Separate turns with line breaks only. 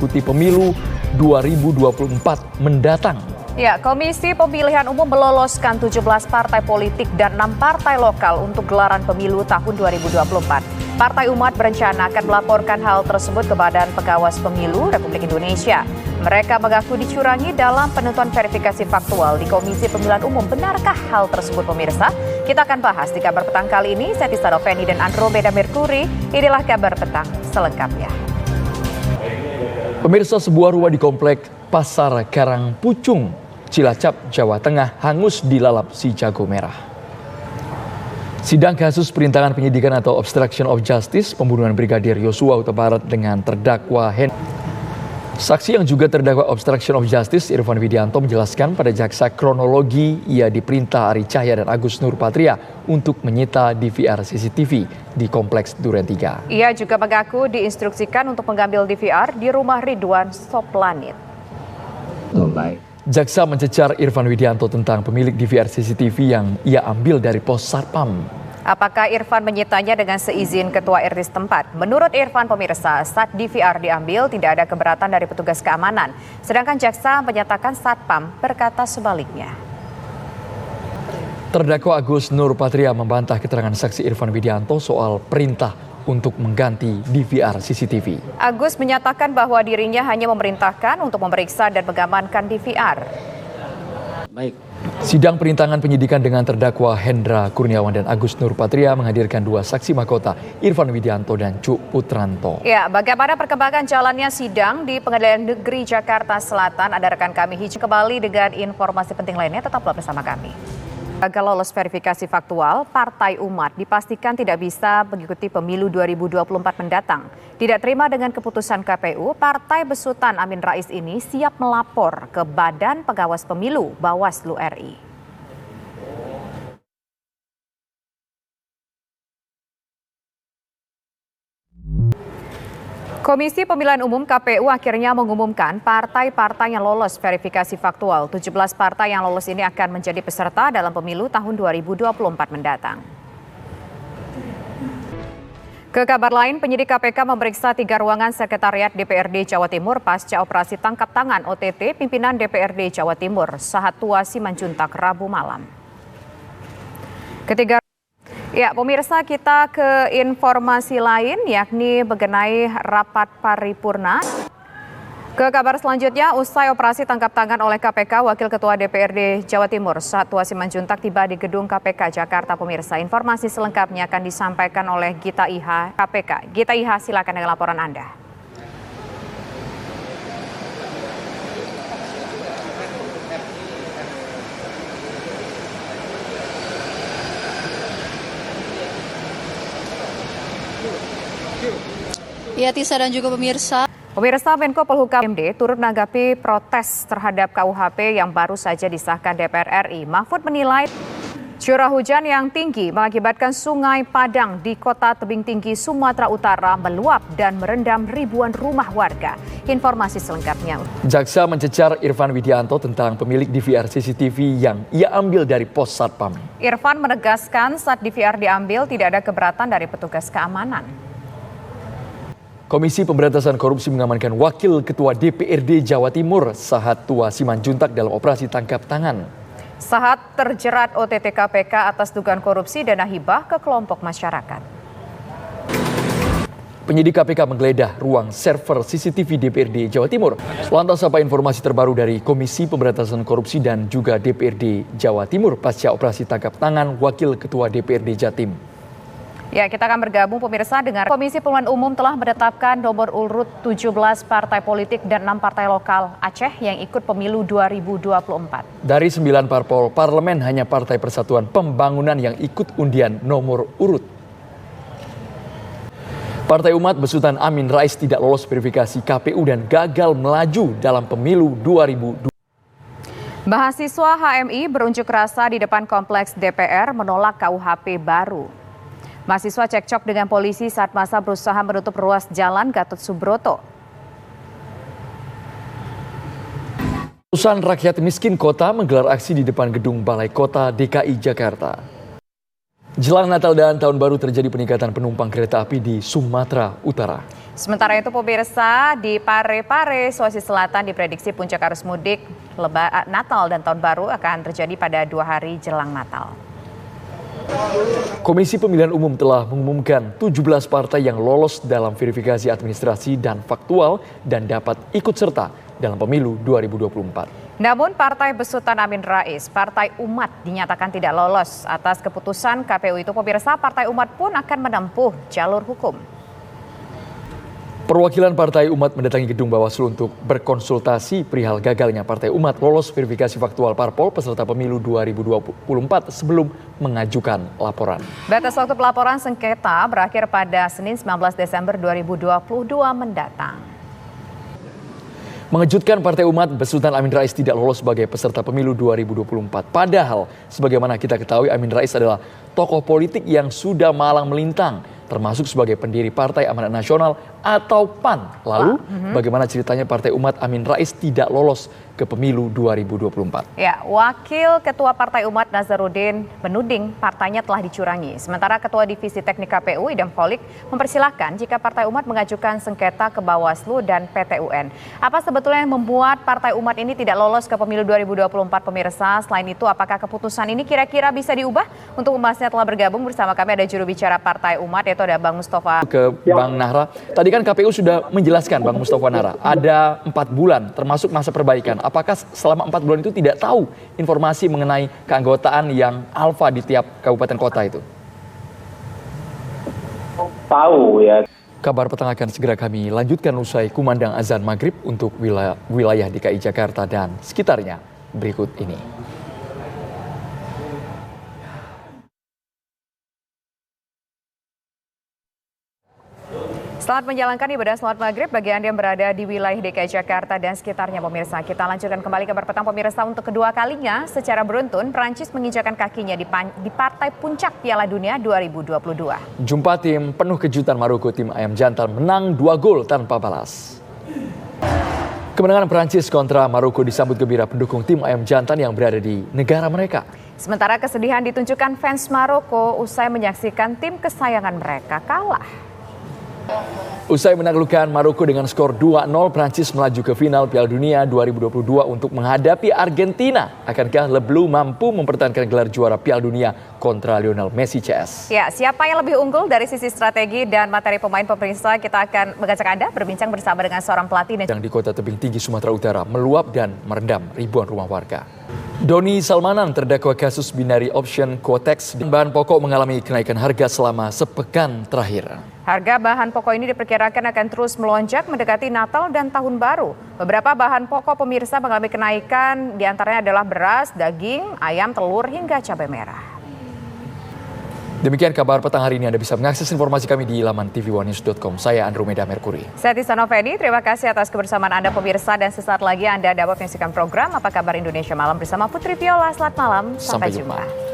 mengikuti pemilu 2024 mendatang.
Ya, Komisi Pemilihan Umum meloloskan 17 partai politik dan 6 partai lokal untuk gelaran pemilu tahun 2024. Partai Umat berencana akan melaporkan hal tersebut ke Badan Pengawas Pemilu Republik Indonesia. Mereka mengaku dicurangi dalam penentuan verifikasi faktual di Komisi Pemilihan Umum. Benarkah hal tersebut, pemirsa? Kita akan bahas di Kabar Petang kali ini. Saya Tisa Doveni dan Andromeda Merkuri. Inilah Kabar Petang selengkapnya.
Pemirsa, sebuah rumah di komplek Pasar Karangpucung, Cilacap, Jawa Tengah hangus dilalap si jago merah. Sidang kasus perintangan penyidikan atau obstruction of justice pembunuhan Brigadir Yosua Huta Barat dengan terdakwa Saksi yang juga terdakwa obstruction of justice, Irfan Widianto, menjelaskan pada jaksa kronologi ia diperintah Ari Cahya dan Agus Nurpatria untuk menyita DVR CCTV di Kompleks Duren 3.
Ia juga mengaku diinstruksikan untuk mengambil DVR di rumah Ridwan Soplanit.
Jaksa mencecar Irfan Widianto tentang pemilik DVR CCTV yang ia ambil dari pos Satpam.
Apakah Irfan menyitanya dengan seizin ketua RT setempat? Menurut Irfan, pemirsa, saat DVR diambil tidak ada keberatan dari petugas keamanan. Sedangkan jaksa menyatakan Satpam berkata sebaliknya.
Terdakwa Agus Nurpatria membantah keterangan saksi Irfan Widianto soal perintah untuk mengganti DVR CCTV.
Agus menyatakan bahwa dirinya hanya memerintahkan untuk memeriksa dan mengamankan DVR.
Baik. Sidang perintangan penyidikan dengan terdakwa Hendra Kurniawan dan Agus Nurpatria menghadirkan dua saksi mahkota, Irfan Widianto dan Cuk Putranto.
Ya, bagaimana perkembangan jalannya sidang di Pengadilan Negeri Jakarta Selatan? Ada rekan kami Hiji kembali dengan informasi penting lainnya. Tetaplah bersama kami. Gagal lolos verifikasi faktual, Partai Umat dipastikan tidak bisa mengikuti pemilu 2024 mendatang. Tidak terima dengan keputusan KPU, Partai Besutan Amin Rais ini siap melapor ke Badan Pengawas Pemilu Bawaslu RI. Komisi Pemilihan Umum KPU akhirnya mengumumkan partai-partai yang lolos verifikasi faktual. 17 partai yang lolos ini akan menjadi peserta dalam pemilu tahun 2024 mendatang. Ke kabar lain, penyidik KPK memeriksa 3 ruangan sekretariat DPRD Jawa Timur pasca operasi tangkap tangan OTT pimpinan DPRD Jawa Timur Sahatua Simanjuntak Rabu malam. Ya, pemirsa, kita ke informasi lain yakni mengenai rapat paripurna. Ke kabar selanjutnya, usai operasi tangkap tangan oleh KPK, Wakil Ketua DPRD Jawa Timur Sahatua Simanjuntak tiba di gedung KPK Jakarta, pemirsa. Informasi selengkapnya akan disampaikan oleh Gita Iha KPK. Gita Iha, silakan dengan laporan Anda.
Ya, Tisa dan juga pemirsa.
Pemirsa, Menko Polhukam MD turut menanggapi protes terhadap KUHP yang baru saja disahkan DPR RI. Mahfud menilai curah hujan yang tinggi mengakibatkan Sungai Padang di Kota Tebing Tinggi, Sumatera Utara meluap dan merendam ribuan rumah warga. Informasi selengkapnya.
Jaksa mencecar Irfan Widianto tentang pemilik DVR CCTV yang ia ambil dari pos Satpam.
Irfan menegaskan saat DVR diambil tidak ada keberatan dari petugas keamanan.
Komisi Pemberantasan Korupsi mengamankan Wakil Ketua DPRD Jawa Timur Sahatua Simanjuntak dalam operasi tangkap tangan.
Sahat terjerat OTT KPK atas dugaan korupsi dana hibah ke kelompok masyarakat.
Penyidik KPK menggeledah ruang server CCTV DPRD Jawa Timur. Lantas apa informasi terbaru dari Komisi Pemberantasan Korupsi dan juga DPRD Jawa Timur pasca operasi tangkap tangan Wakil Ketua DPRD Jatim?
Ya, kita akan bergabung pemirsa dengan Komisi Pemilihan Umum telah menetapkan nomor urut 17 partai politik dan 6 partai lokal Aceh yang ikut pemilu 2024.
Dari 9 parpol parlemen hanya Partai Persatuan Pembangunan yang ikut undian nomor urut. Partai Umat Besutan Amin Rais tidak lolos verifikasi KPU dan gagal melaju dalam pemilu 2024.
Mahasiswa HMI berunjuk rasa di depan kompleks DPR menolak KUHP baru. Mahasiswa cekcok dengan polisi saat masa berusaha menutup ruas jalan Gatot Subroto.
Ratusan rakyat miskin kota menggelar aksi di depan gedung Balai Kota DKI Jakarta. Jelang Natal dan Tahun Baru terjadi peningkatan penumpang kereta api di Sumatera Utara.
Sementara itu pemirsa, di Parepare, Sulawesi Selatan diprediksi puncak arus mudik Natal dan Tahun Baru akan terjadi pada 2 hari jelang Natal.
Komisi Pemilihan Umum telah mengumumkan 17 partai yang lolos dalam verifikasi administrasi dan faktual dan dapat ikut serta dalam pemilu 2024.
Namun Partai Besutan Amin Rais, Partai Umat dinyatakan tidak lolos. Atas keputusan KPU itu pemirsa, Partai Umat pun akan menempuh jalur hukum.
Perwakilan Partai Umat mendatangi gedung Bawaslu untuk berkonsultasi perihal gagalnya Partai Umat lolos verifikasi faktual parpol peserta pemilu 2024 sebelum mengajukan laporan.
Batas waktu pelaporan sengketa berakhir pada Senin 19 Desember 2022 mendatang.
Mengejutkan, Partai Umat Besutan Amin Rais tidak lolos sebagai peserta pemilu 2024. Padahal, sebagaimana kita ketahui, Amin Rais adalah tokoh politik yang sudah malang melintang, termasuk sebagai pendiri Partai Amanat Nasional atau PAN. Lalu, bagaimana ceritanya Partai Umat Amin Rais tidak lolos ke pemilu 2024?
Ya, Wakil Ketua Partai Umat Nazarudin menuding partainya telah dicurangi. Sementara Ketua Divisi Teknik KPU Idam Holik mempersilahkan jika Partai Umat mengajukan sengketa ke Bawaslu dan PT UN. Apa sebetulnya yang membuat Partai Umat ini tidak lolos ke pemilu 2024 pemirsa? Selain itu, apakah keputusan ini kira-kira bisa diubah? Untuk membahasnya telah bergabung bersama kami ada juru bicara Partai Umat, yaitu ada Bang Mustafa.
Ke Bang Nahra, tadi kan KPU sudah menjelaskan, Bang Mustafa Nahra, ada 4 bulan termasuk masa perbaikan. Apakah selama 4 bulan itu tidak tahu informasi mengenai keanggotaan yang alfa di tiap kabupaten kota itu?
Tahu ya.
Kabar petang akan segera kami lanjutkan usai kumandang azan maghrib untuk wilayah DKI Jakarta dan sekitarnya berikut ini.
Selamat menjalankan ibadah sholat maghrib bagi Anda yang berada di wilayah DKI Jakarta dan sekitarnya pemirsa. Kita lanjutkan kembali kabar petang pemirsa. Untuk kedua kalinya secara beruntun Prancis menginjakan kakinya di partai puncak Piala Dunia 2022.
Jumpa tim penuh kejutan Maroko, tim Ayam Jantan menang 2 gol tanpa balas. Kemenangan Prancis kontra Maroko disambut gembira pendukung tim Ayam Jantan yang berada di negara mereka.
Sementara kesedihan ditunjukkan fans Maroko usai menyaksikan tim kesayangan mereka kalah.
Usai menaklukkan Maroko dengan skor 2-0, Prancis melaju ke final Piala Dunia 2022 untuk menghadapi Argentina. Akankah Le Bleu mampu mempertahankan gelar juara Piala Dunia kontra Lionel Messi CS?
Ya, siapa yang lebih unggul dari sisi strategi dan materi pemain pemirsa? Kita akan mengajak Anda berbincang bersama dengan seorang pelatih
yang di kota tebing tinggi Sumatera Utara meluap dan merendam ribuan rumah warga. Doni Salmanan terdakwa kasus binary option Quotex. Bahan pokok mengalami kenaikan harga selama sepekan terakhir.
Harga bahan pokok ini diperkirakan akan terus melonjak mendekati Natal dan Tahun Baru. Beberapa bahan pokok pemirsa mengalami kenaikan, diantaranya adalah beras, daging, ayam, telur, hingga cabai merah.
Demikian kabar petang hari ini. Anda bisa mengakses informasi kami di laman tv1news.com. Saya Andromeda Merkuri.
Saya Tisa Noveni, terima kasih atas kebersamaan Anda pemirsa dan sesaat lagi Anda dapat menyaksikan program Apa Kabar Indonesia Malam bersama Putri Viola. Selamat malam, sampai jumpa.